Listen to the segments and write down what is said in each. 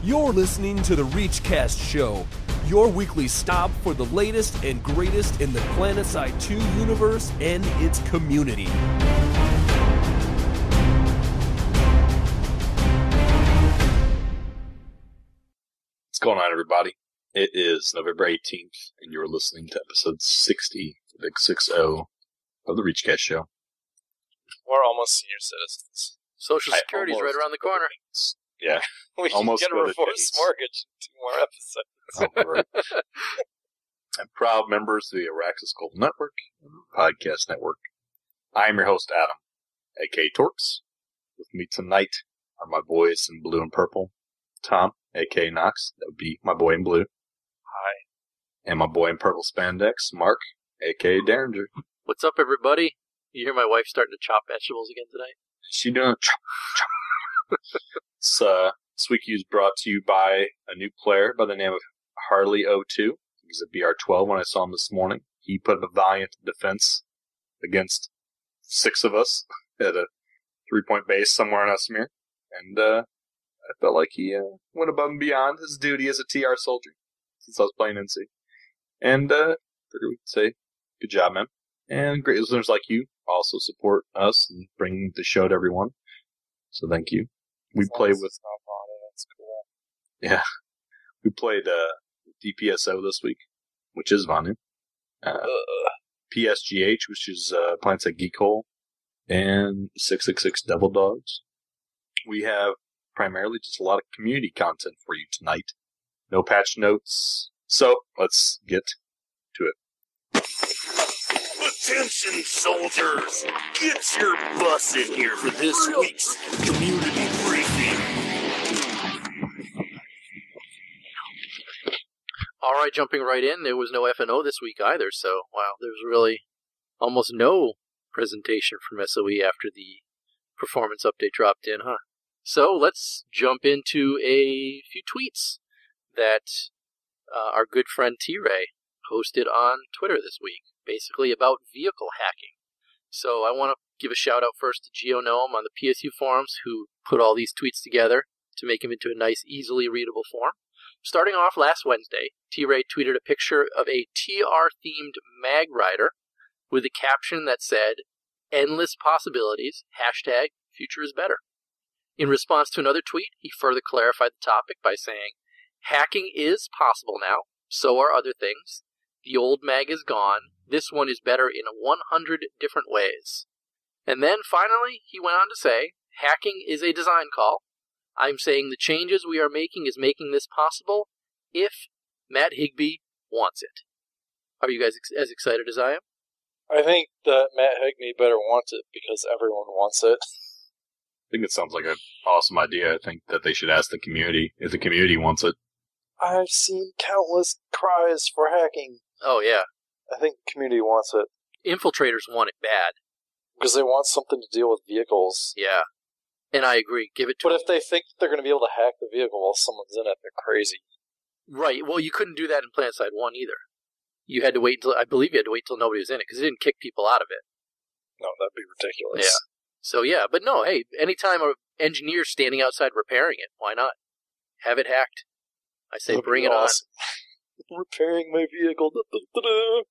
You're listening to the ReachCast show, your weekly stop for the latest and greatest in the Planetside 2 universe and its community. What's going on, everybody? It is November 18th, and you're listening to episode 60, the big 6-0 of the ReachCast show. We're almost senior citizens. Social Security's right around the corner. Yeah. We almost can get a reverse mortgage in 2 more episodes. Right. I'm proud members of the Araxis Global Network and Podcast Network. I am your host, Adam, a.k.a. Torkz. With me tonight are my boys in blue and purple, Tom, a.k.a. Noxx, that would be my boy in blue. Hi. And my boy in purple spandex, Mark, a.k.a. Deringer. What's up, everybody? You hear my wife starting to chop vegetables again tonight? She doing chop. This week is brought to you by a new player by the name of Harley02. He's a BR12 when I saw him this morning. He put up a valiant defense against 6 of us at a 3-point base somewhere in Esmir. And I felt like he went above and beyond his duty as a TR soldier since I was playing NC. And figured we'd say, good job, man. And great listeners like you also support us and bring the show to everyone. So thank you. We play with... That's cool. Yeah. We played DPSO this week, which is Vanu. PSGH, which is Planetside Geek Hole. And 666 Devil Dogs. We have primarily just a lot of community content for you tonight. No patch notes. So, let's get to it. Attention, soldiers! Get your bus in here for this week's community briefing. All right, jumping right in, there was no F&O this week either, so, wow, there was really almost no presentation from SOE after the performance update dropped in, huh? So, let's jump into a few tweets that our good friend T-Ray posted on Twitter this week, basically about vehicle hacking. So I want to give a shout out first to GeoGnome on the PSU forums who put all these tweets together to make them into a nice, easily readable form. Starting off last Wednesday, T-Ray tweeted a picture of a TR-themed mag rider with a caption that said, "Endless possibilities, hashtag future is better." In response to another tweet, he further clarified the topic by saying, "Hacking is possible now, so are other things. The old mag is gone. This one is better in 100 different ways." And then finally, he went on to say, "Hacking is a design call. I'm saying the changes we are making is making this possible if Matt Higbee wants it." Are you guys as excited as I am? I think that Matt Higbee better wants it because everyone wants it. I think it sounds like an awesome idea. I think that they should ask the community if the community wants it. I've seen countless cries for hacking. Oh, yeah. I think the community wants it. Infiltrators want it bad. Because they want something to deal with vehicles. Yeah. And I agree. Give it to But them. if they think they're going to be able to hack the vehicle while someone's in it, they're crazy. Right. Well, you couldn't do that in Planetside 1 either. You had to wait until, I believe you had to wait until nobody was in it, because it didn't kick people out of it. No, that'd be ridiculous. Yeah. So, yeah. But no, hey, anytime an engineer's standing outside repairing it, why not? Have it hacked. I say That'd bring be it awesome. Repairing my vehicle.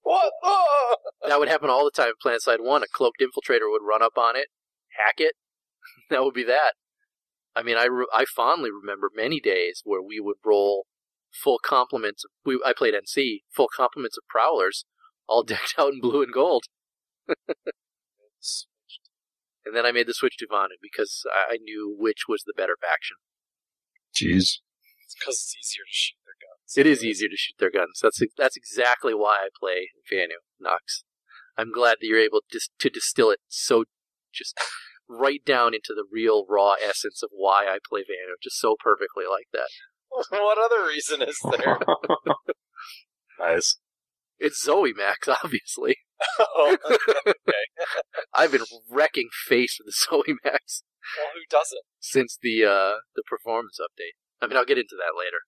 What? Ah! on. That would happen all the time in Planetside 1. A cloaked infiltrator would run up on it, hack it. That would be that. I mean, I fondly remember many days where we would roll full complements. I played NC, full complements of prowlers, all decked out in blue and gold. And then I made the switch to Vanu because I knew which was the better faction. Jeez. It's because it's easier to shoot their guns. It is easier to shoot their guns. That's exactly why I play Vanu, Noxx. I'm glad that you're able to distill it so just right down into the real raw essence of why I play Vanu, just so perfectly like that. What other reason is there? Nice. It's Zoe Max, obviously. Oh, okay. I've been wrecking face with the Zoe Max Well, who doesn't? since the performance update. I mean, I'll get into that later.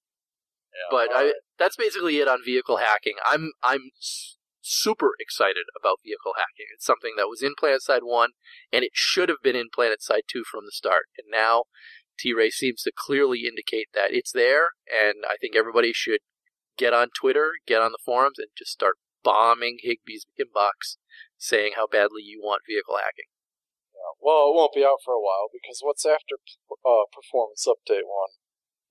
Yeah, But all right. that's basically it on vehicle hacking. I'm super excited about vehicle hacking. It's something that was in Planetside 1, and it should have been in Planetside 2 from the start. And now T-Ray seems to clearly indicate that it's there, and I think everybody should get on Twitter, get on the forums, and just start bombing Higby's inbox, saying how badly you want vehicle hacking. Yeah. Well, it won't be out for a while, because what's after Performance Update 1?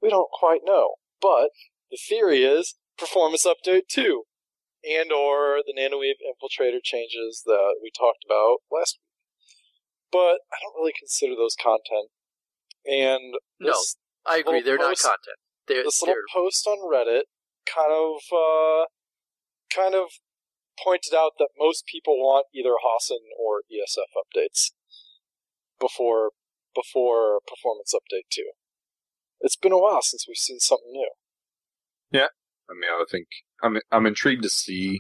We don't quite know. But the theory is Performance Update 2, and or the Nanowave Infiltrator changes that we talked about last week. But I don't really consider those content. And this no, I agree, they're not content. This little post on Reddit kind of pointed out that most people want either Hassan or ESF updates before Performance Update 2. It's been a while since we've seen something new. Yeah, I mean, I think I'm intrigued to see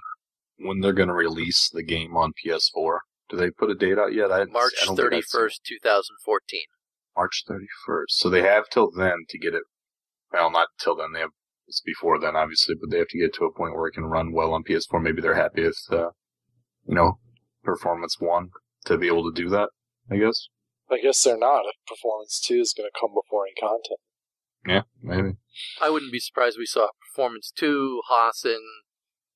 when they're going to release the game on PS4. Do they put a date out yet? March 31st, 2014. March 31st. So they have till then to get it. Well, not till then. It's before then, obviously, but they have to get to a point where it can run well on PS4. Maybe they're happy with, Performance 1 to be able to do that, I guess. I guess they're not if Performance 2 is going to come before any content. Yeah, maybe. I wouldn't be surprised if we saw Performance 2, Hassan,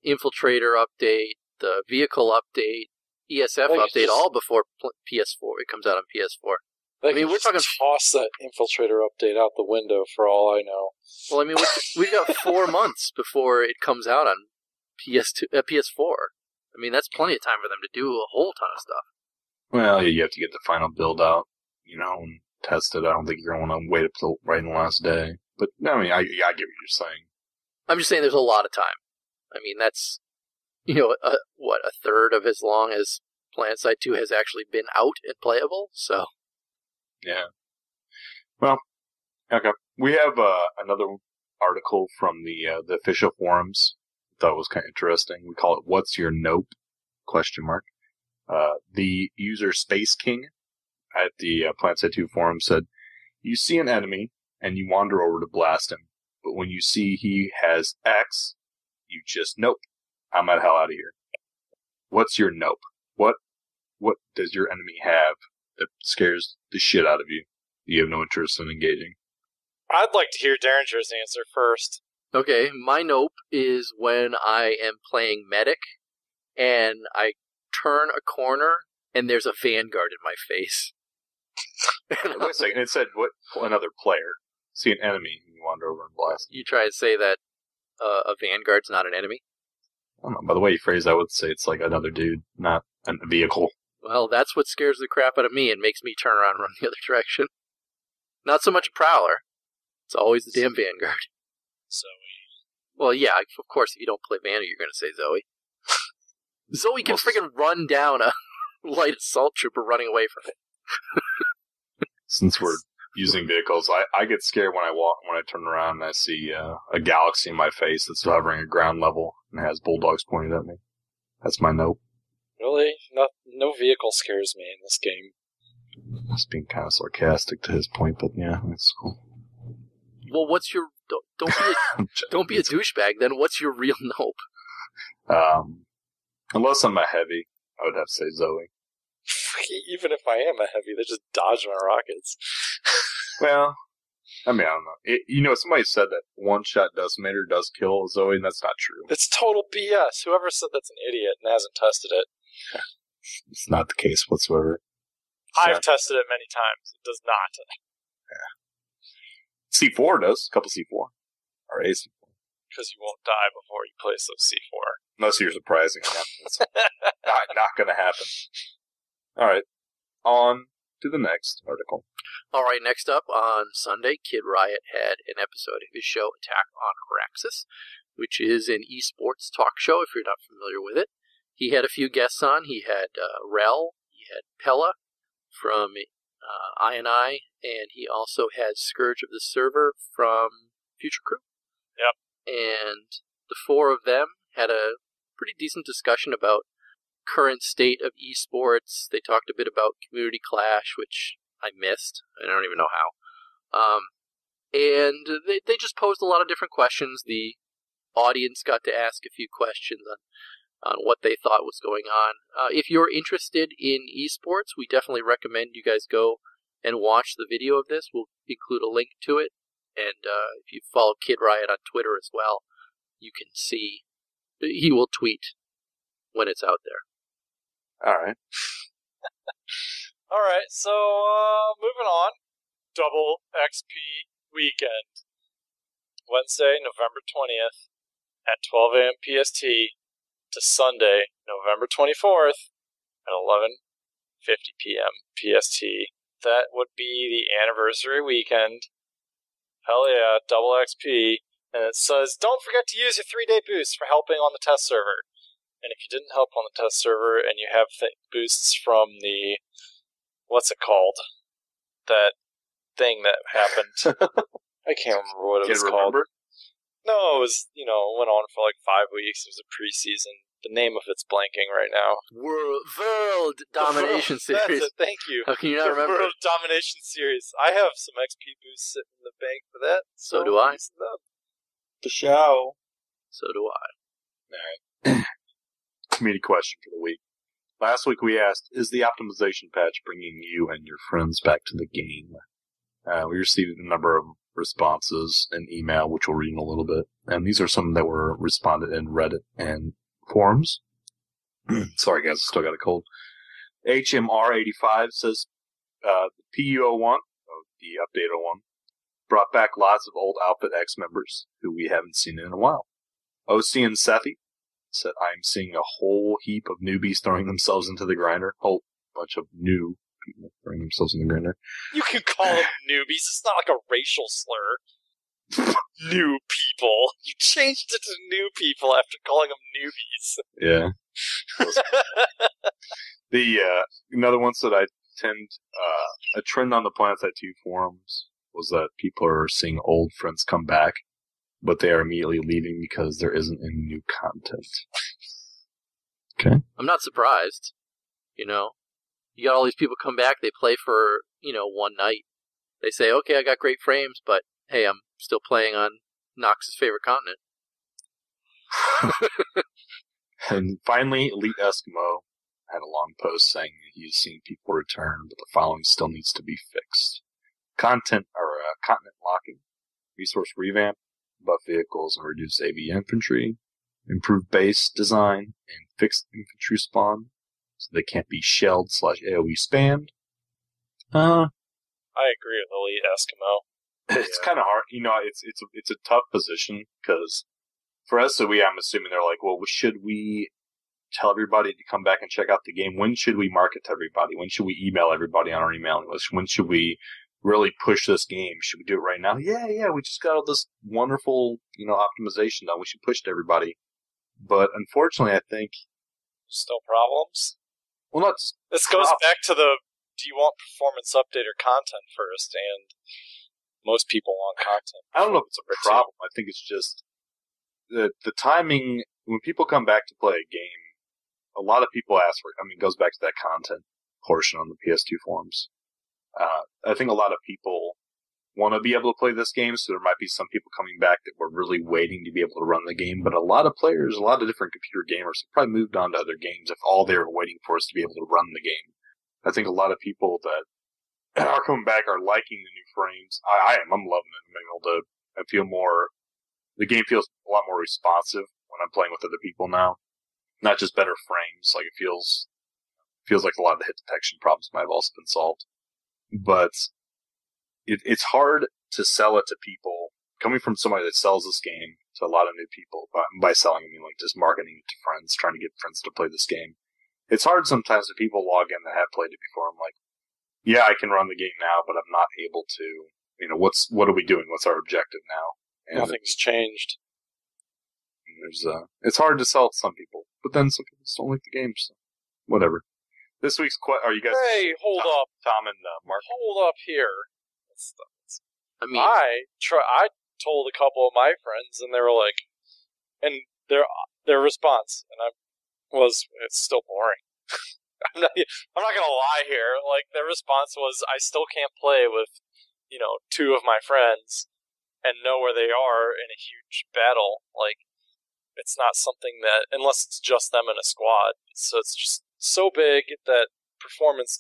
Infiltrator update, the vehicle update, ESF update, all before PS4. It comes out on PS4. I mean, we're talking toss that Infiltrator update out the window for all I know. Well, I mean, we've got 4 months before it comes out on PS4. I mean, that's plenty of time for them to do a whole ton of stuff. Well, you have to get the final build out, and test it. I don't think you're going to want to wait up till right in the last day. But, I mean, I get what you're saying. I'm just saying there's a lot of time. I mean, that's, a third of as long as Planetside 2 has actually been out and playable, so... Yeah. Well, okay. We have another article from the official forums. I thought it was kind of interesting. We call it "What's Your Nope?" ? The user Space King at the Planetside 2 forum said, "You see an enemy and you wander over to blast him, but when you see he has X, you just nope. I'm the hell out of here." What's your nope? What does your enemy have that scares the shit out of you? You have no interest in engaging. I'd like to hear Deringer's answer first. Okay, my nope is when I am playing medic and I turn a corner and there's a Vanguard in my face. Wait a second, it said what? Another player. See an enemy and you wander over and blast. You try to say that a Vanguard's not an enemy? I don't know. By the way you phrase, I would say it's like another dude, not a vehicle. Well, that's what scares the crap out of me and makes me turn around and run the other direction. Not so much a Prowler. It's always the damn Vanguard. Zoe. Well, yeah, of course, if you don't play Vanguard, you're going to say Zoe. Zoe can friggin' run down a light assault trooper running away from it. Since we're using vehicles, I get scared when I turn around and I see a Galaxy in my face that's hovering at ground level and has bulldogs pointed at me. That's my nope. Really? No vehicle scares me in this game. That's being kind of sarcastic to his point, but yeah, that's cool. Well, what's your... Don't be a douchebag, then what's your real nope? Unless I'm a heavy, I would have to say Zoe. Even if I am a heavy, they just dodge my rockets. Well, I mean, I don't know. Somebody said that one-shot Decimator does kill Zoe, and that's not true. It's total BS. Whoever said that's an idiot and hasn't tested it. It's not the case whatsoever. I've tested it many times. It does not. Yeah. C4 does. A couple C4. Or A C4. Because you won't die before you place those C4. Unless you're surprising. That's not going to happen. Alright. On to the next article. Alright, next up, on Sunday, Kid Riot had an episode of his show Attack on Araxis, which is an esports talk show, if you're not familiar with it. He had a few guests on. He had Rel, he had Pella from I&I, and he also had Scourge of the Server from Future Crew. Yep. And the four of them had a pretty decent discussion about current state of esports. They talked a bit about Community Clash, which I missed. I don't even know how. And they just posed a lot of different questions. The audience got to ask a few questions on what they thought was going on. If you're interested in esports, we definitely recommend you guys go and watch the video of this, we'll include a link to it. And if you follow Kid Riot on Twitter as well, you can see. He will tweet when it's out there. All right. All right, so moving on. Double XP weekend. Wednesday, November 20th at 12 a.m. PST to Sunday, November 24th at 11:50 p.m. PST. That would be the anniversary weekend. Hell yeah, double XP. And it says, don't forget to use your 3-day boost for helping on the test server. And if you didn't help on the test server and you have boosts from the, what's it called? That thing that happened. I can't remember what it was called. No, it was, it went on for like 5 weeks. It was a preseason. The name of it's blanking right now. World Domination Series. That's it, thank you. How can you not remember? World Domination Series. I have some XP boosts sitting in the bank for that. So do I. The show. So do I. All right. Community question for the week. Last week we asked, is the optimization patch bringing you and your friends back to the game? We received a number of responses in email, which we'll read in a little bit. And these are some that were responded in Reddit and forums. Sorry guys, I still got a cold. HMR85 says, the PU01, the update 01, brought back lots of old Outfit X members who we haven't seen in a while. OC and Sethi said, I'm seeing a whole heap of newbies throwing themselves into the grinder. Whole bunch of new people throwing themselves in the grinder. You can call them newbies. It's not like a racial slur. New people. You changed it to new people after calling them newbies. Yeah. The another one that I tend a trend on the Planetside 2 forums was that people are seeing old friends come back, but they are immediately leaving because there isn't any new content. Okay. I'm not surprised. You got all these people come back, they play for, one night. They say, okay, I got great frames, but hey, I'm still playing on Noxx's favorite continent. And finally, Elite Eskimo had a long post saying that he's seen people return, but the following still needs to be fixed. Continent locking, resource revamp, buff vehicles and reduce AV infantry, improve base design, and fix infantry spawn so they can't be shelled / AoE spammed. I agree with Elite Eskimo. It's kind of hard, it's a tough position because for SOE, I'm assuming they're like, well, should we tell everybody to come back and check out the game? When should we market to everybody? When should we email everybody on our emailing list? When should we really push this game? Should we do it right now? Yeah, we just got all this wonderful, optimization done. We should push to everybody. But unfortunately, I think still problems. Well, this goes back to the, do you want performance update or content first? And most people want content. I don't know if it's a problem. I think it's just the timing. When people come back to play a game, a lot of people ask for it. It goes back to that content portion on the PS2 forums. I think a lot of people want to be able to play this game, so there might be some people coming back that were really waiting to be able to run the game, but a lot of players, a lot of different computer gamers have probably moved on to other games if all they were waiting for is to be able to run the game. I think a lot of people that are coming back are liking the new frames. I'm loving it. I feel more, the game feels a lot more responsive when I'm playing with other people now. Not just better frames, like it feels like a lot of the hit detection problems might have also been solved. But it's hard to sell it to people, coming from somebody that sells this game to a lot of new people. By selling, I mean like just marketing it to friends, trying to get friends to play this game. It's hard sometimes when people log in that have played it before. I'm like, yeah, I can run the game now, but I'm not able to. What are we doing? What's our objective now? And nothing's changed. It's hard to sell it to some people, but then some people just don't like the game, so whatever. This week's are you guys? Hey, hold up, Tom and Mark. Hold up here. I told a couple of my friends, and they were like, and their response, and it's still boring. I'm not gonna lie here. Like, their response was, I still can't play with, two of my friends and know where they are in a huge battle. Like, it's not something that, unless it's just them in a squad. So it's just so big that performance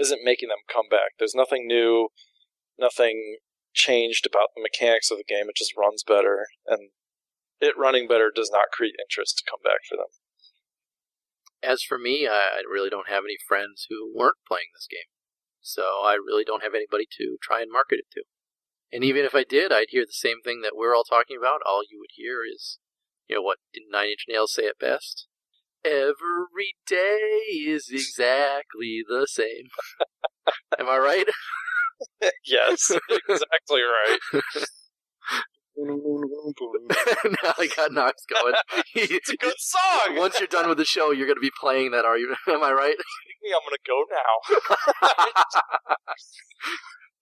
isn't making them come back. There's nothing new, nothing changed about the mechanics of the game. It just runs better, and it running better does not create interest to come back for them. As for me, I really don't have any friends who weren't playing this game, so I really don't have anybody to try and market it to. And even if I did, I'd hear the same thing that we're all talking about. All you would hear is, what did Nine Inch Nails say it best? Every day is exactly the same. Am I right? Yes, exactly right. Now I got Noxx going. It's a good song! Once you're done with the show, you're going to be playing that, are you? Am I right? I'm going to go now.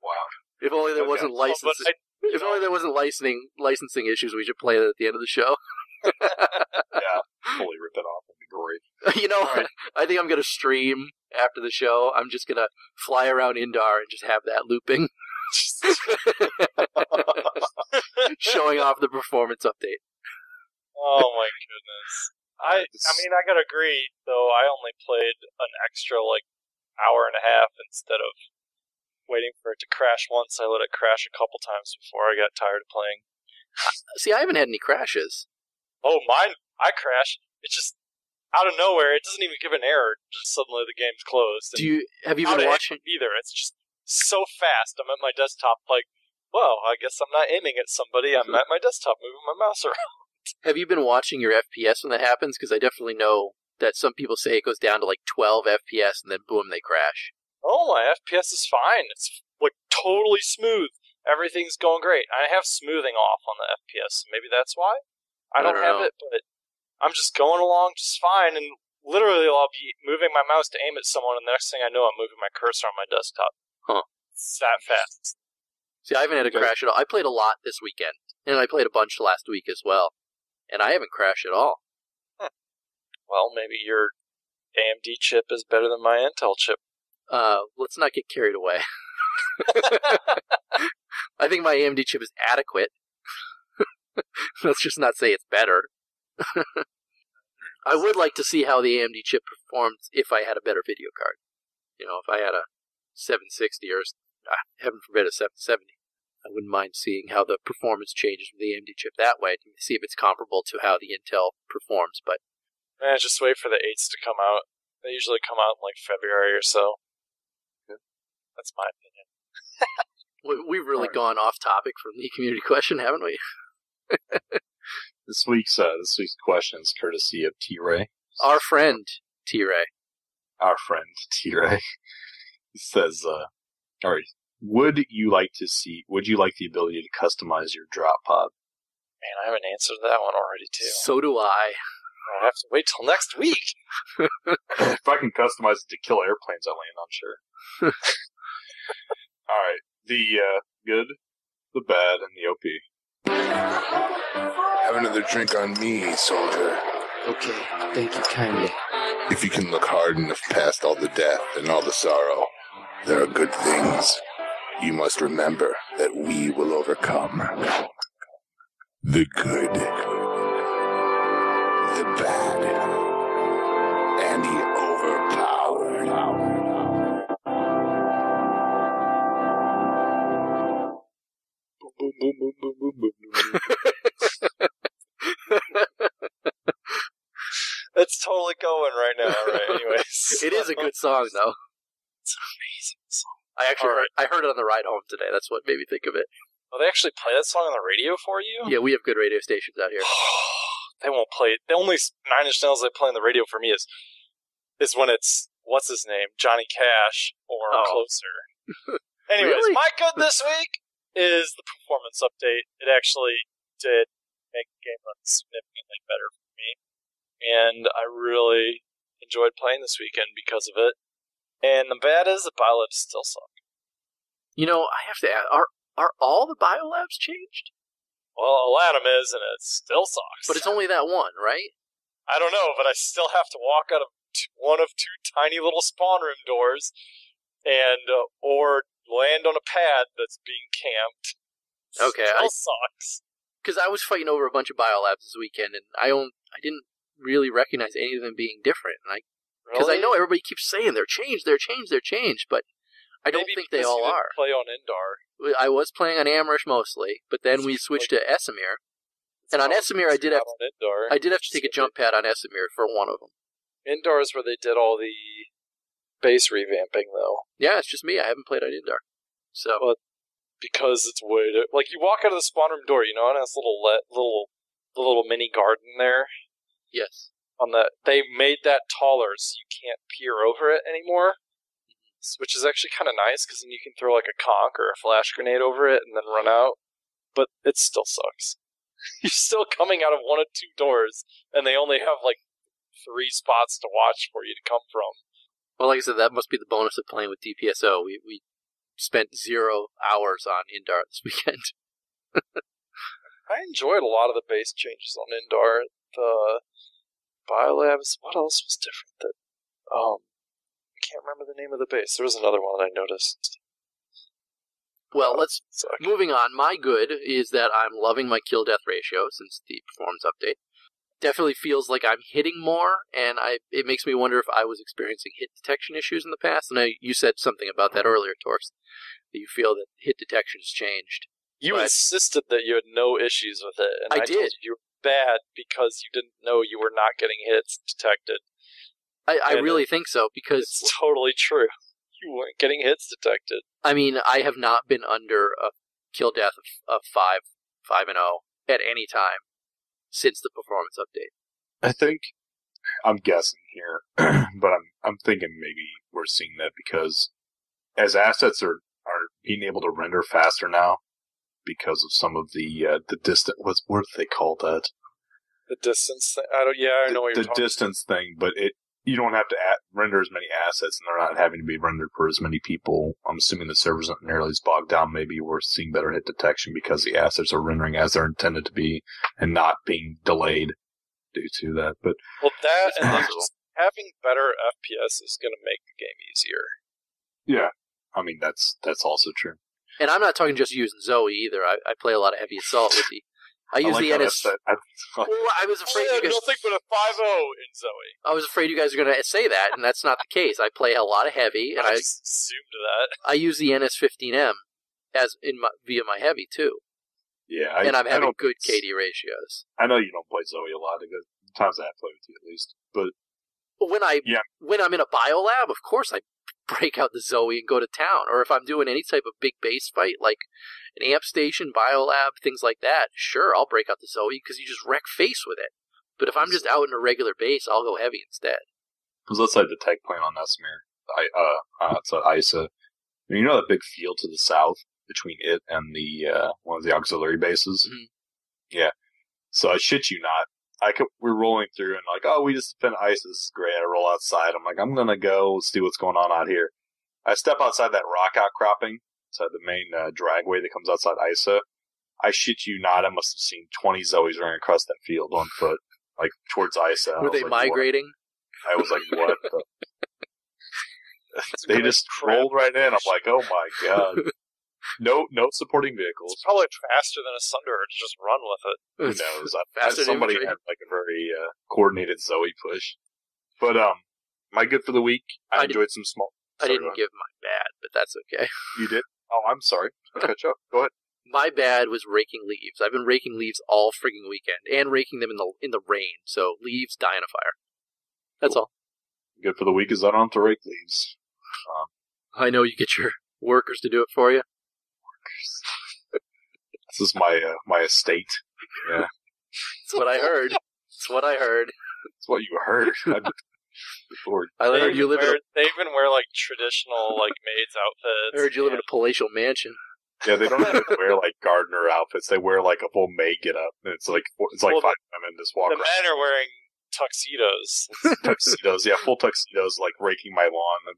Wow. If only there wasn't licensing. If only there wasn't licensing issues, we should play it at the end of the show. Yeah, fully rip it off. That'd be great. Right. I think I'm going to stream after the show. I'm just going to fly around Indar and just have that looping. Showing off the performance update. Oh my goodness. I mean, I gotta agree, though I only played an extra, hour and a half instead of waiting for it to crash once. I let it crash a couple times before I got tired of playing. See, I haven't had any crashes. Oh, mine, I crashed. It's just out of nowhere. It doesn't even give an error. Just suddenly the game's closed. Have you been watching? Either. It's just so fast. I'm at my desktop well, I guess I'm not aiming at somebody. I'm at my desktop moving my mouse around. Have you been watching your FPS when that happens? Because I definitely know that some people say it goes down to 12 FPS and then boom, they crash. Oh, my FPS is fine. It's totally smooth. Everything's going great. I have smoothing off on the FPS. Maybe that's why. I don't have it, but I'm just going along just fine. And literally, I'll be moving my mouse to aim at someone, and the next thing I know, I'm moving my cursor on my desktop. Huh? It's that fast. See, I haven't had a crash at all. I played a lot this weekend, and I played a bunch last week as well, and I haven't crashed at all. Well, maybe your AMD chip is better than my Intel chip. Let's not get carried away. I think my AMD chip is adequate. Let's just not say it's better. I would like to see how the AMD chip performs if I had a better video card. If I had a 760 or, heaven forbid, a 770. I wouldn't mind seeing how the performance changes with the AMD chip that way to see if it's comparable to how the Intel performs. But just wait for the 8s to come out. They usually come out in February or so. That's my opinion. We've really gone off topic from the community question, haven't we? This week's question is courtesy of T-Ray. Our friend T-Ray. Our friend T-Ray. He says, all right, would you like the ability to customize your drop pod? Man, I haven't answered that one already, too. So do I. I have to wait till next week. If I can customize it to kill airplanes I land on, sure. All right, the good, the bad, and the OP. Have another drink on me, soldier. Okay, thank you kindly. If you can look hard enough past all the death and all the sorrow, there are good things. You must remember that we will overcome. The good, the bad, and the overpowered. It's totally going right now, right? Anyways. It is a good song, though. It's an amazing song. I heard it on the ride home today. That's what made me think of it. Oh, they actually play that song on the radio for you? Yeah, we have good radio stations out here. They won't play it. The only Nine Inch Nails they play on the radio for me is when it's, what's his name, Johnny Cash or Closer. Anyways, Really? my good this week is the performance update. It actually did make the game run significantly better for me. And I really enjoyed playing this weekend because of it. And the bad is the biolabs still suck. I have to ask, are all the biolabs changed? Well, Aladdin is, and it still sucks. But it's only that one, right? I don't know, but I still have to walk out of one of two tiny little spawn room doors, and or land on a pad that's being camped. Okay, Still sucks. Because I was fighting over a bunch of biolabs this weekend, and I didn't really recognize any of them being different. And Because I know everybody keeps saying they're changed, but I don't think they all are. Play on Indar. I was playing on Amrish mostly, but then we switched to Esamir. And on Esamir, I did have to take a jump pad on Esamir for one of them. Indar is where they did all the base revamping, though. Yeah, it's just me. I haven't played on Indar. So, but because it's way like you walk out of the spawn room door, and it has the little mini garden there. Yes. They made that taller so you can't peer over it anymore, which is actually kind of nice because then you can throw like a conch or a flash grenade over it and then run out. But it still sucks. You're still coming out of one of two doors, and they only have like 3 spots to watch for you to come from. Well, like I said, that must be the bonus of playing with DPSO. We spent 0 hours on Indar this weekend. I enjoyed a lot of the base changes on Indar. The Biolabs, what else was different? I can't remember the name of the base. There was another one that I noticed. Well, moving on. My good is that I'm loving my kill-death ratio since the performance update. Definitely feels like I'm hitting more, and it makes me wonder if I was experiencing hit detection issues in the past. And you said something about that earlier, Torkz, that you feel that hit detection has changed. You insisted that you had no issues with it, and I did. told you were bad because you didn't know you were not getting hits detected. I really think so, because it's totally true. You weren't getting hits detected. I mean, I have not been under a kill death of 5-0 at any time since the performance update. I think I'm guessing here, but I'm thinking maybe we're seeing that because as assets are being able to render faster now because of some of the distant what do they call that? The distance thing. I know what you're talking about. The distance thing, but you don't have to render as many assets, and they're not having to be rendered for as many people. I'm assuming the servers aren't nearly as bogged down. Maybe we're seeing better hit detection because the assets are rendering as they're intended to be and not being delayed due to that. But that and then just having better FPS is going to make the game easier. Yeah, I mean that's also true. And I'm not talking just using Zoe either. I play a lot of heavy assault with the. I use the NS. I was afraid you guys. Nothing but a 5-0 in Zoe. I was afraid you guys were going to say that, and that's not the case. I play a lot of heavy, and I just assumed that. I use the NS15M via my heavy too. Yeah, and I'm having good KD ratios. I know you don't play Zoe a lot. The times I have played with you, at least, but when I'm in a biolab, of course I break out the Zoe and go to town. Or if I'm doing any type of big base fight, like an amp station, biolab, things like that, sure, I'll break out the Zoe because you just wreck face with it. But if I'm just out in a regular base, I'll go heavy instead. Because let's say the tech plant on Esamir, it's at ISA. You know that big field to the south between it and the one of the auxiliary bases? Mm-hmm. Yeah. So I shit you not. We're rolling through and we just defend ISIS. This is great. I roll outside. I'm like, I'm going to go see what's going on out here. I step outside that rock outcropping, outside the main dragway that comes outside ISA. I shit you not. I must have seen 20 Zoes running across that field on foot, towards ISA. Were they migrating? What? I was like, what? They just rolled right in. I'm like, oh my god. No supporting vehicles. It's probably faster than a Sunderer to just run with it. Who knows? Somebody had a very coordinated Zoe push. But my good for the week, I enjoyed some small... I didn't give my bad, but that's okay. You did? Oh, I'm sorry. I'll catch up. Go ahead. My bad was raking leaves. I've been raking leaves all frigging weekend, and raking them in the rain, so leaves die in a fire. That's all. Good for the week is I don't have to rake leaves. I know you get your workers to do it for you. This is my estate. Yeah. That's what I heard. That's what you heard. I heard you live they even wear traditional maids outfits. I heard you live in a palatial mansion. Yeah, they don't even wear gardener outfits. They wear a full maid get up. It's 5 women just walk around. The men are wearing tuxedos. Tuxedos, yeah, full tuxedos, raking my lawn.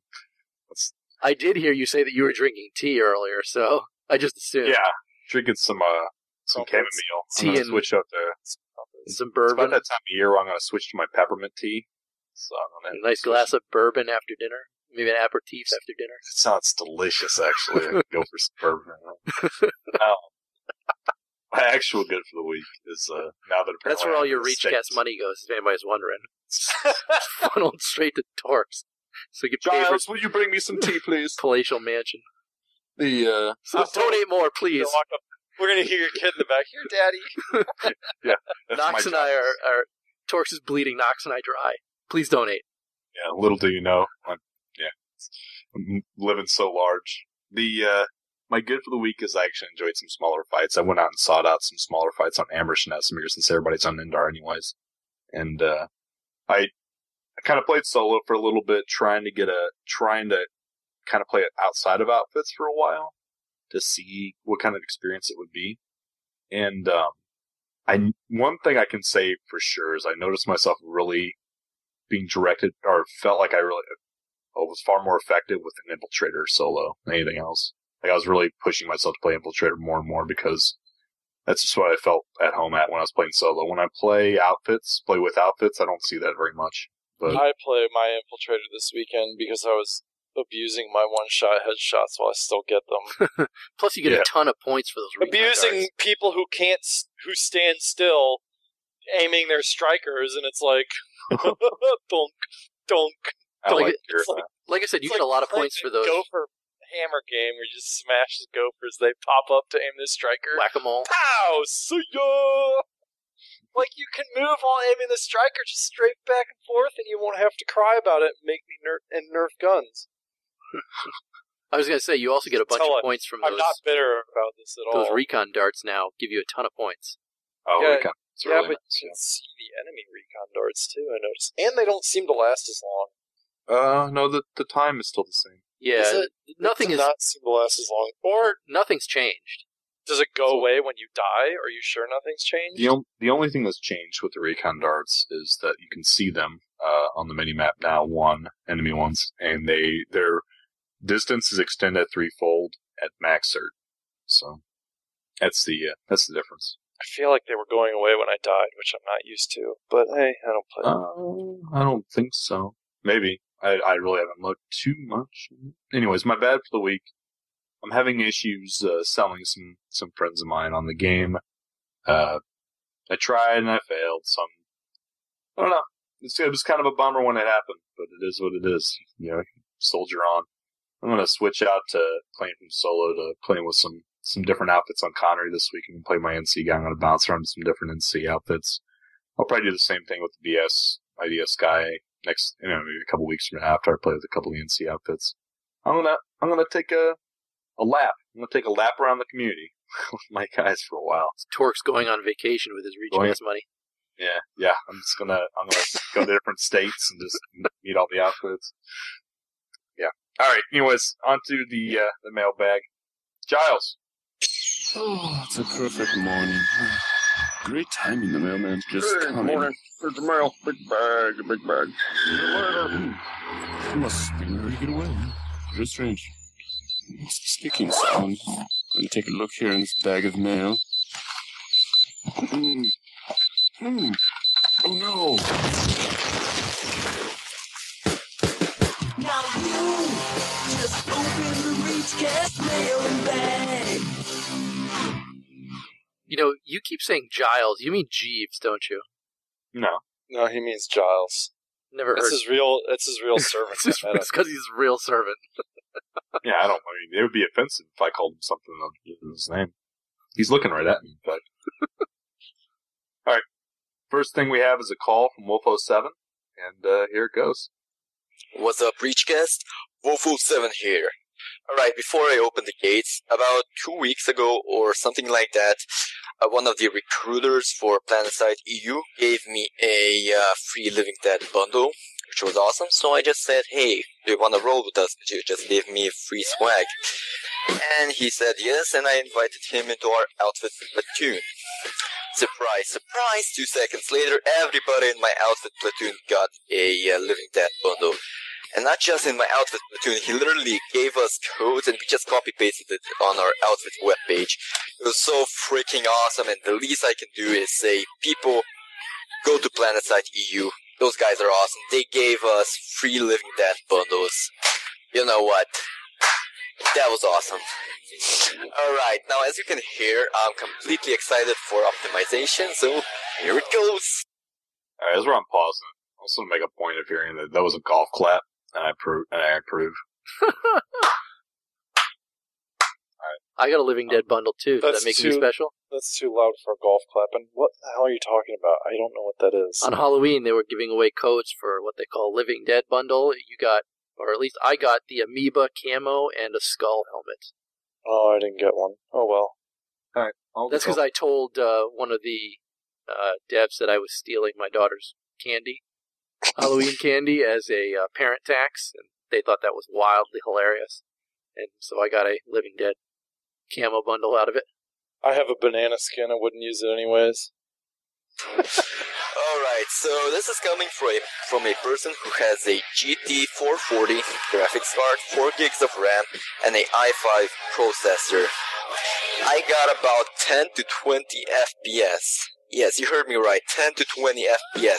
I did hear you say that you were drinking tea earlier, so I just assumed. Yeah, drinking some chamomile. Tea I'm gonna switch up to some bourbon. It's about that time of year where I'm going to switch to my peppermint tea. So a nice glass of bourbon after dinner. Maybe an aperitif after dinner. It sounds delicious, actually. I could go for some bourbon. My actual good for the week is now that That's where all your ReachCast money goes, if anybody's wondering. Funneled straight to Torkz. So you get paid Giles, for will you bring me some tea, please? palatial mansion. The So donate more, please. We're going to hear your kid in the back. Here, Daddy. yeah, that's Noxx and I are Torkz is bleeding Noxx and I dry. Please donate. Yeah, little do you know. I'm living so large. My good for the week is I actually enjoyed some smaller fights. I went out and sought out some smaller fights on Amherst and Esmir since everybody's on Indar anyways. And I kind of played solo for a little bit, trying to kind of play it outside of outfits for a while to see what kind of experience it would be. And one thing I can say for sure is I noticed myself really being directed, or felt like I was far more effective with an infiltrator solo than anything else. Like I was really pushing myself to play infiltrator more and more because that's just what I felt at home at when I was playing solo. When I play with outfits, I don't see that very much. But I play my infiltrator this weekend because I was abusing my one-shot headshots while I still get them. Plus, you get a ton of points for those. Abusing people who stand still, aiming their strikers, and it's like, donk, donk. Like I said, you get a lot of points for those. Gopher hammer game where you just smash the gophers, they pop up to aim the striker. Whack-a-mole. Pow! See ya! Like, you can move while aiming the striker just straight back and forth, and you won't have to cry about it and make me nerf guns. I was going to say, you also get a bunch of points from those. I'm not bitter about this at all. Those recon darts now give you a ton of points. Oh, yeah, recon. Really but nice, you can see the enemy recon darts, too, I noticed. And they don't seem to last as long. No, the time is still the same. Yeah, nothing does not seem to last as long. Or nothing's changed. Does it go away when you die? Are you sure nothing's changed? The only thing that's changed with the recon darts is that you can see them on the minimap now, enemy ones, and their distance is extended threefold at max cert. So that's the difference. I feel like they were going away when I died, which I'm not used to. But hey, I don't play. I don't think so. Maybe. I really haven't looked too much. Anyways, my bad for the week. I'm having issues selling some friends of mine on the game. I tried and I failed. I don't know. It was kind of a bummer when it happened, but it is what it is. You know, soldier on. I'm going to switch out to playing from solo to playing with some different outfits on Connery this week and play my NC guy. I'm going to bounce around some different NC outfits. I'll probably do the same thing with the my DS guy next, maybe a couple weeks from now after I play with a couple of NC outfits. I'm gonna take a lap. I'm gonna take a lap around the community with my guys for a while. Torkz going on vacation with his ReachCast money. Yeah. I'm gonna go to different states and just meet all the outfits. Yeah. All right. Anyways, on to the mailbag. Giles. Oh, it's a perfect morning. Great timing, the mailman's just coming. Morning. Here's the mail. Big bag. See you later. He must be ready to get away. Very strange. What's the sticking sound? I'm going to take a look here in this bag of mail. Oh no! Now you just open the ReachCast Mailbag. You know, you keep saying Giles. You mean Jeeves, don't you? No, he means Giles. Never heard. It's his real servant. It's because he's a real servant. Yeah, it would be offensive if I called him something other than his name. He's looking right at me, but. Alright. First thing we have is a call from Wolfo7, and here it goes. What's up, ReachCast? Wolfo7 here. Alright, before I open the gates, about 2 weeks ago or something like that, one of the recruiters for Planetside EU gave me a free Living Dead bundle, which was awesome. So I just said, hey, do you want to roll with us? Could you just give me free swag? And he said yes, and I invited him into our outfit platoon. Surprise, surprise! 2 seconds later, everybody in my outfit platoon got a Living Dead bundle. And not just in my outfit platoon, he literally gave us codes and we just copy-pasted it on our outfit webpage. It was so freaking awesome, and the least I can do is say, people, go to Planetside EU. Those guys are awesome. They gave us free Living Dead bundles. You know what? That was awesome. Alright, now as you can hear, I'm completely excited for optimization, so here it goes. Alright, as we're on pause, I also make a point of hearing that was a golf clap, and I approve. I got a Living Dead bundle too. Does that make me special? That's too loud for a golf clap. And what the hell are you talking about? I don't know what that is. On Halloween, they were giving away codes for what they call Living Dead bundle. You got, or at least I got, the amoeba camo and a skull helmet. Oh, I didn't get one. Oh well. Alright. That's because I told one of the devs that I was stealing my daughter's candy, Halloween candy, as a parent tax, and they thought that was wildly hilarious. And so I got a Living Dead camo bundle out of it. I have a banana skin. I wouldn't use it anyways. Alright, so this is coming from a person who has a GT 440 graphics card, 4 gigs of RAM, and a i5 processor. I got about 10 to 20 FPS. Yes, you heard me right, 10 to 20 FPS.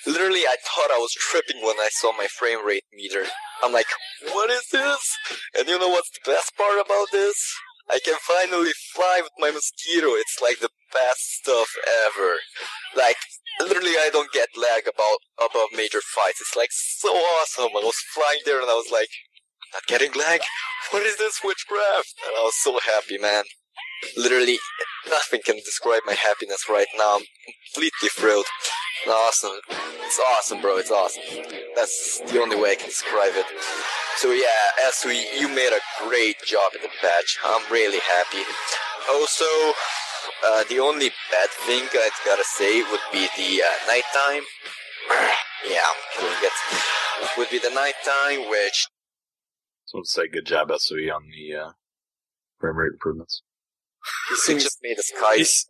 Literally, I thought I was tripping when I saw my frame rate meter. I'm like, what is this? And you know what's the best part about this? I can finally fly with my mosquito. It's like the best stuff ever. Like, literally I don't get lag above major fights. It's like so awesome. I was flying there and I was like, I'm not getting lag? What is this witchcraft? And I was so happy, man. Literally, nothing can describe my happiness right now. I'm completely thrilled. Awesome. It's awesome, bro. It's awesome. That's the only way I can describe it. So yeah, you made a great job in the patch. I'm really happy. Also, the only bad thing I gotta say would be the nighttime. Yeah, I'm killing it. Would be the nighttime, which... I want to say good job, SOE, on the frame rate improvements. He just made the skies.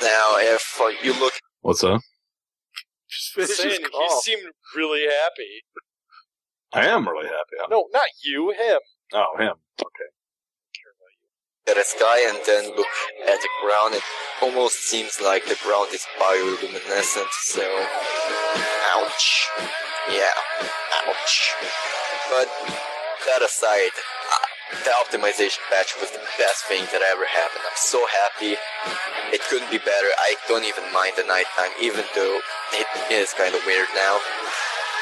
Now, if you look... What's up? Just saying, you seemed really happy. I am really happy. No, not you, him. Oh, him. Okay. At the sky and then look at the ground, it almost seems like the ground is bioluminescent, so... Ouch. Yeah, ouch. But, that aside, the optimization patch was the best thing that ever happened. I'm so happy. It couldn't be better. I don't even mind the nighttime, even though it is kind of weird now.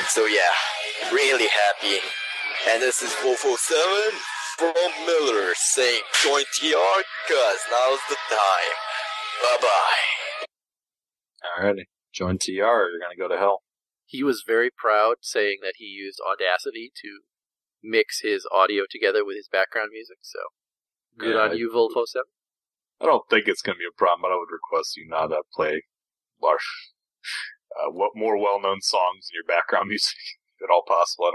So yeah, really happy. And this is Wolf07 from Miller saying, join TR, cause now's the time. Bye-bye. Alrighty. Join TR, you're gonna go to hell. He was very proud, saying that he used Audacity to mix his audio together with his background music, so good on you, Wolf07. I don't think it's going to be a problem, but I would request you not play more well-known songs in your background music, if at all possible. I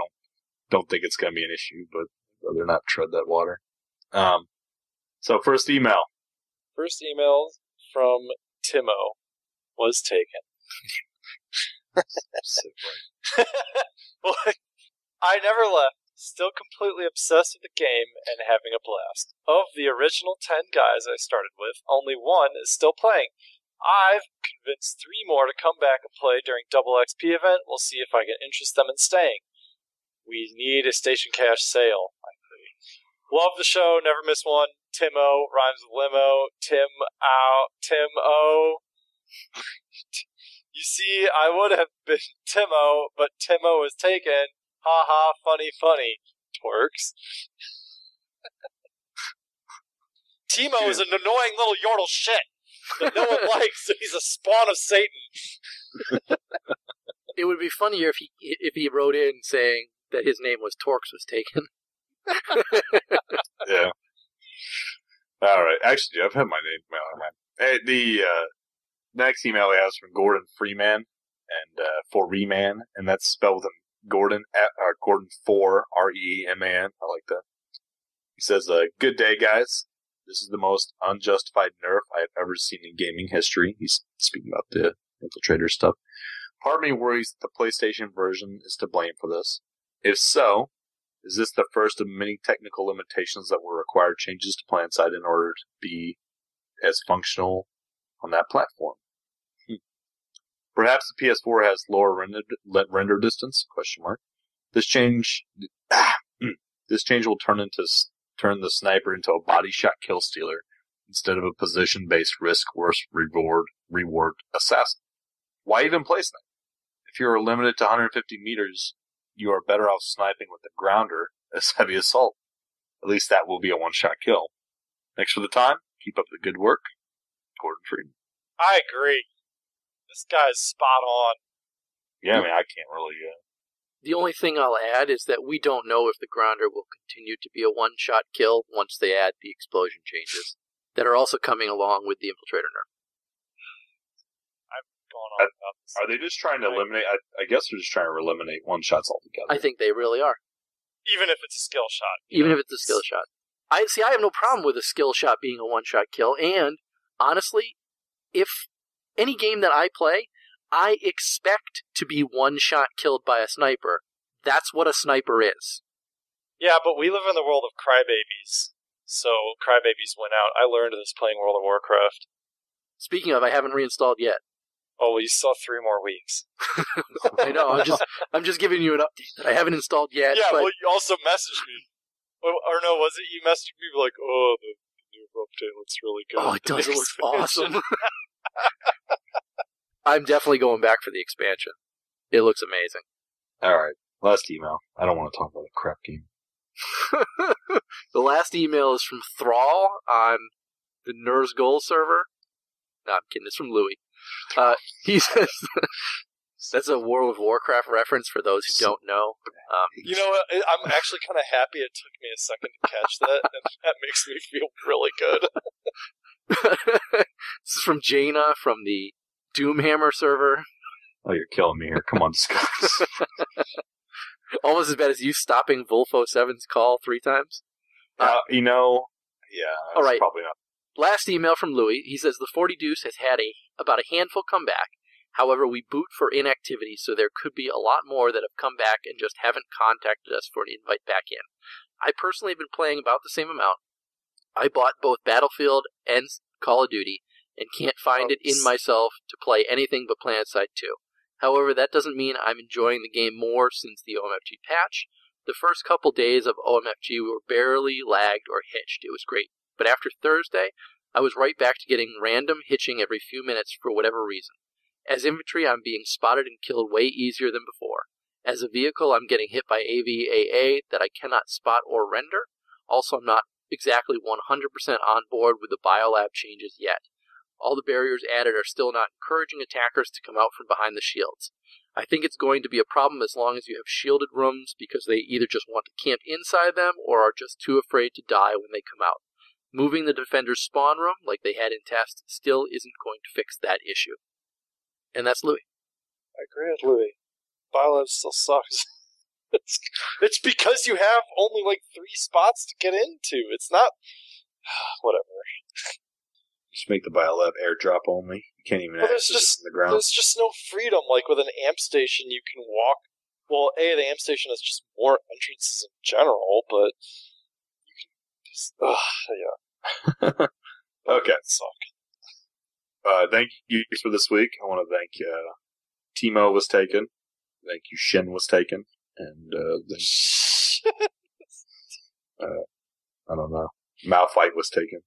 don't think it's going to be an issue, but I'd rather not tread that water. So first email. First email from Timo was taken. Well, I never left. Still completely obsessed with the game and having a blast. Of the original 10 guys I started with, only one is still playing. I've convinced 3 more to come back and play during Double XP event. We'll see if I can interest them in staying. We need a station cash sale. Love the show, never miss one. Timo, rhymes with limo. Tim O. You see, I would have been Timo, but Timo was taken. Ha ha, funny, Torkz. Timo is an annoying little yordle shit that no one likes, so he's a spawn of Satan. It would be funnier if he wrote in saying that his name was Torkz was taken. Yeah. Alright, actually, I've had my name. Hey, the next email I have is from Gordon Freeman, and for Reman, and that's spelled with Gordon 4 REEMAN. I like that. He says, good day, guys. This is the most unjustified nerf I have ever seen in gaming history. He's speaking about the infiltrator stuff. Part of me worries that the PlayStation version is to blame for this. If so, is this the first of many technical limitations that will require changes to Planetside in order to be as functional on that platform? Perhaps the PS4 has lower render distance? This change will turn into turn the sniper into a body shot kill stealer instead of a position-based risk-reward assassin. Why even play sniper? If you are limited to 150 meters, you are better off sniping with the grounder as heavy assault. At least that will be a one-shot kill. Thanks for the time. Keep up the good work. Gordon Freeman. I agree. This guy's spot on. Yeah, I mean, I can't really... The only thing I'll add is that we don't know if the grounder will continue to be a one-shot kill once they add the explosion changes that are also coming along with the infiltrator nerf. I'm going on about this. Are they just trying to eliminate... I guess they're just trying to eliminate one-shots altogether. I think they really are. Even if it's a skill shot. Even if it's a skill shot. I have no problem with a skill shot being a one-shot kill, and, honestly, if any game that I play, I expect to be one-shot killed by a sniper. That's what a sniper is. Yeah, but we live in the world of crybabies, so crybabies win out. I learned this playing World of Warcraft. Speaking of, I haven't reinstalled yet. Oh, well, you still have 3 more weeks. I know, I'm just giving you an update that I haven't installed yet. Yeah, but... well, you also messaged me. Or no, was it you messaged me like, oh, the new update looks really good. Oh, it does. It looks awesome. I'm definitely going back for the expansion. It looks amazing. All right, last email. I don't want to talk about a crap game. The last email is from Thrall on the Nurse Goal server. No, I'm kidding. It's from Louis. He says... That's a World of Warcraft reference for those who don't know. You know what? I'm actually kind of happy it took me a second to catch that, and that makes me feel really good. This is from Jaina from the Doomhammer server. Oh, you're killing me here. Come on, discuss. Almost as bad as you stopping Volfo 7's call 3 times. You know, yeah, all right. Probably not. Last email from Louis. He says the 40 Deuce has had about a handful come back. However, we boot for inactivity, so there could be a lot more that have come back and just haven't contacted us for an invite back in. I personally have been playing about the same amount. I bought both Battlefield and Call of Duty, and can't find it in myself to play anything but Planetside 2. However, that doesn't mean I'm enjoying the game more since the OMFG patch. The first couple days of OMFG were barely lagged or hitched. It was great. But after Thursday, I was right back to getting random hitching every few minutes for whatever reason. As infantry, I'm being spotted and killed way easier than before. As a vehicle, I'm getting hit by AVAA that I cannot spot or render. Also, I'm not exactly 100% on board with the biolab changes yet. All the barriers added are still not encouraging attackers to come out from behind the shields. I think it's going to be a problem as long as you have shielded rooms because they either just want to camp inside them or are just too afraid to die when they come out. Moving the defender's spawn room, like they had in test, still isn't going to fix that issue. And that's Louis. I agree with Louis. Biolab still sucks. It's because you have only like 3 spots to get into. It's not... Whatever. Just make the biolab airdrop only. You can't even access it from the ground. There's just no freedom. Like with an amp station, you can walk... Well, the amp station has just more entrances in general, but... You can just... yeah. Okay. Suck. Thank you for this week. I want to thank Timo was taken. Thank you, Shin was taken. And I don't know. Malphite was taken.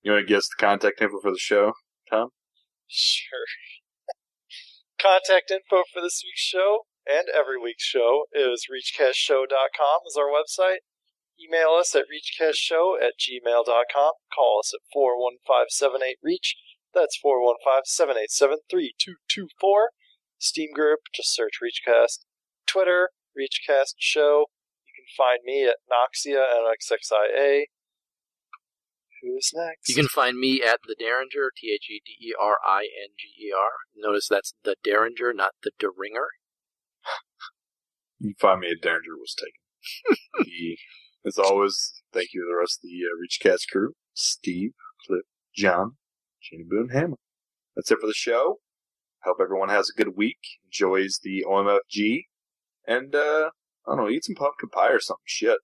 You want to guess the contact info for the show, Tom? Sure. Contact info for this week's show and every week's show is reachcastshow.com is our website. Email us at reachcastshow@gmail.com. Call us at 415-78-REACH. That's 415-787-3224. Steam group, just search ReachCast. Twitter, ReachCast Show. You can find me at Noxxia, NXXIA. Who's next? You can find me at the Deringer, TheDeringer. Notice that's the Deringer, not the Deringer. You can find me at Deringer was taken. As always, thank you to the rest of the ReachCast crew. Steve, Cliff, John, Shane, Boone, Hammer. That's it for the show. Hope everyone has a good week, enjoys the OMFG, and, I don't know, eat some pumpkin pie or something. Shit.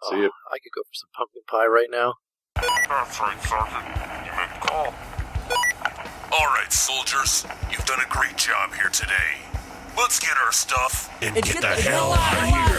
See ya. I could go for some pumpkin pie right now. That's right, Sergeant. You meant to call. All right, soldiers. You've done a great job here today. Let's get our stuff and get the hell out of here.